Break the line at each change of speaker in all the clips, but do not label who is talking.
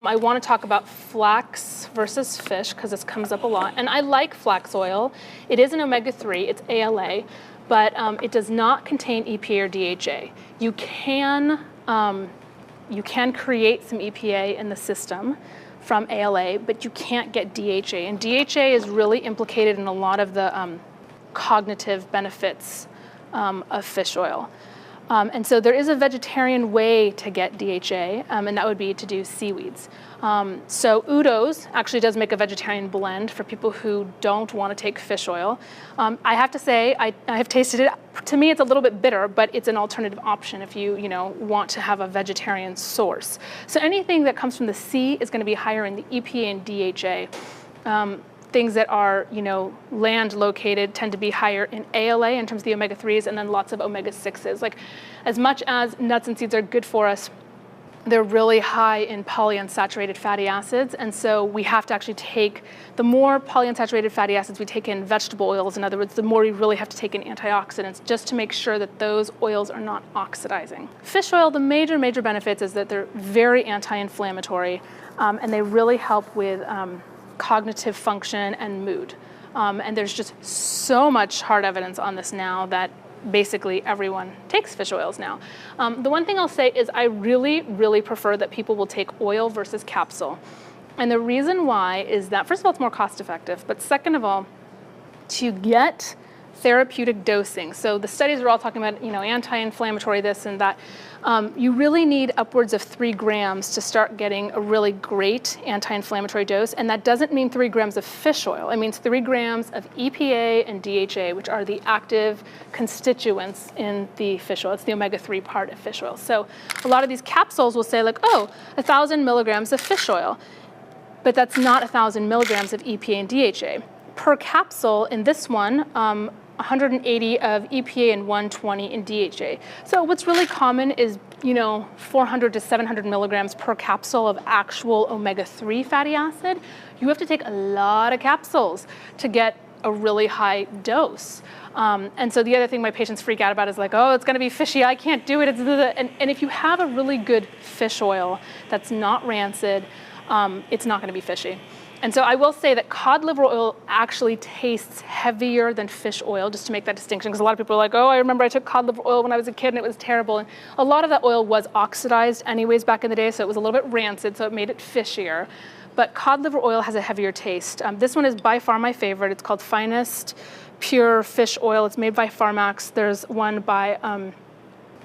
I want to talk about flax versus fish because this comes up a lot. And I like flax oil. It is an omega-3, it's ALA, but it does not contain EPA or DHA. You can create some EPA in the system from ALA, but you can't get DHA. And DHA is really implicated in a lot of the cognitive benefits of fish oil. And so there is a vegetarian way to get DHA, and that would be to do seaweeds. So Udo's actually does make a vegetarian blend for people who don't want to take fish oil. I have to say, I have tasted it. To me, it's a little bit bitter, but it's an alternative option if you want to have a vegetarian source. So anything that comes from the sea is going to be higher in the EPA and DHA. Things that are, land located tend to be higher in ALA in terms of the omega-3s, and then lots of omega-6s. Like, as much as nuts and seeds are good for us, they're really high in polyunsaturated fatty acids, and so we have to actually take, the more polyunsaturated fatty acids we take in vegetable oils, in other words, the more we really have to take in antioxidants just to make sure that those oils are not oxidizing. Fish oil, the major benefits is that they're very anti-inflammatory, and they really help with cognitive function and mood. And there's just so much hard evidence on this now that basically everyone takes fish oils now. The one thing I'll say is I really prefer that people will take oil versus capsule. And the reason why is that, first of all, it's more cost effective, but second of all, to get therapeutic dosing. So the studies are all talking about, anti-inflammatory this and that. You really need upwards of 3 grams to start getting a really great anti-inflammatory dose. And that doesn't mean 3 grams of fish oil. It means 3 grams of EPA and DHA, which are the active constituents in the fish oil. It's the omega-3 part of fish oil. So a lot of these capsules will say 1,000 milligrams of fish oil. But that's not 1,000 milligrams of EPA and DHA. Per capsule in this one, 180 of EPA and 120 in DHA. So what's really common is, 400 to 700 milligrams per capsule of actual omega-3 fatty acid. You have to take a lot of capsules to get a really high dose. And so the other thing my patients freak out about is it's going to be fishy, I can't do it. And if you have a really good fish oil that's not rancid, it's not going to be fishy. And so I will say that cod liver oil actually tastes heavier than fish oil, just to make that distinction, because a lot of people are like, I remember I took cod liver oil when I was a kid and it was terrible. And a lot of that oil was oxidized anyways back in the day, so it was a little bit rancid, so it made it fishier. But cod liver oil has a heavier taste. This one is by far my favorite. It's called Finest Pure Fish Oil. It's made by Pharmax. There's one by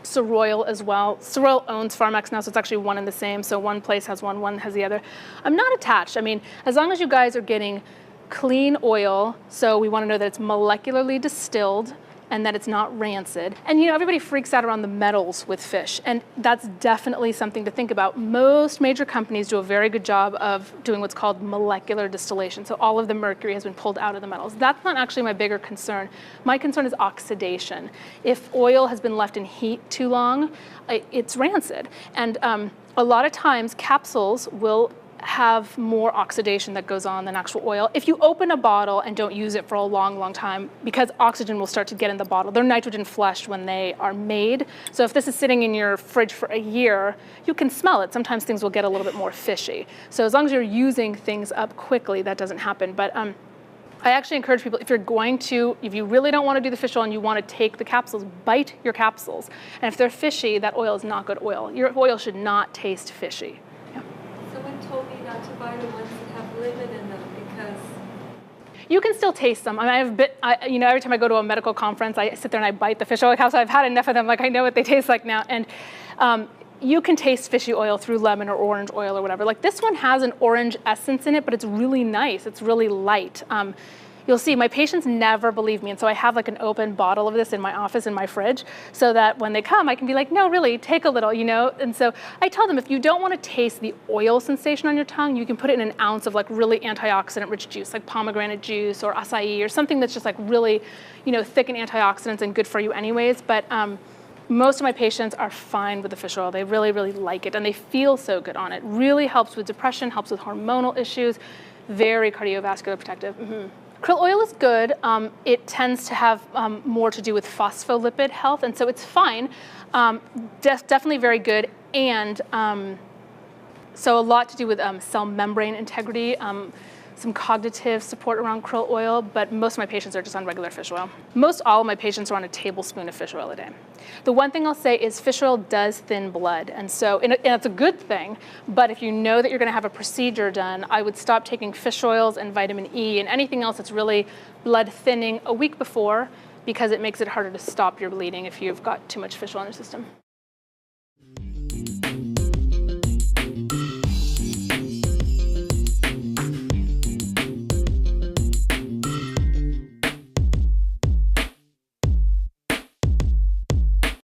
Soroil as well. Soroil owns Pharmax now, so it's actually one and the same. So one place has one has the other. I'm not attached. I mean, as long as you guys are getting clean oil, so we want to know that it's molecularly distilled and that it's not rancid. And everybody freaks out around the metals with fish, and that's definitely something to think about. Most major companies do a very good job of doing what's called molecular distillation. So all of the mercury has been pulled out of the metals. That's not actually my bigger concern. My concern is oxidation. If oil has been left in heat too long, it's rancid. And a lot of times capsules will have more oxidation that goes on than actual oil. If you open a bottle and don't use it for a long time, because oxygen will start to get in the bottle, they're nitrogen flushed when they are made. So if this is sitting in your fridge for a year, you can smell it. Sometimes things will get a little bit more fishy. So as long as you're using things up quickly, that doesn't happen. But I actually encourage people, if you really don't want to do the fish oil and you want to take the capsules, bite your capsules. And if they're fishy, that oil is not good oil. Your oil should not taste fishy.
Someone told me not to buy the ones that have lemon in them because
you can still taste them. I mean, every time I go to a medical conference, I sit there and I bite the fish oil capsule. I've had enough of them. I know what they taste like now. And you can taste fishy oil through lemon or orange oil or whatever. This one has an orange essence in it, but it's really nice. It's really light. You'll see my patients never believe me, and so I have an open bottle of this in my office in my fridge so that when they come I can be like, no, really, take a little, And so I tell them, if you don't want to taste the oil sensation on your tongue, you can put it in an ounce of really antioxidant rich juice, like pomegranate juice or acai or something that's just really, thick in antioxidants and good for you anyways. But most of my patients are fine with the fish oil. They really like it, and they feel so good on it. Really helps with depression, helps with hormonal issues, very cardiovascular protective. Krill oil is good. It tends to have more to do with phospholipid health, and so it's fine. Definitely very good. And So a lot to do with cell membrane integrity, some cognitive support around krill oil, but most of my patients are just on regular fish oil. Most all of my patients are on a tablespoon of fish oil a day. The one thing I'll say is fish oil does thin blood, and it's a good thing, but if you know that you're gonna have a procedure done, I would stop taking fish oils and vitamin E and anything else that's really blood thinning a week before, because it makes it harder to stop your bleeding if you've got too much fish oil in your system.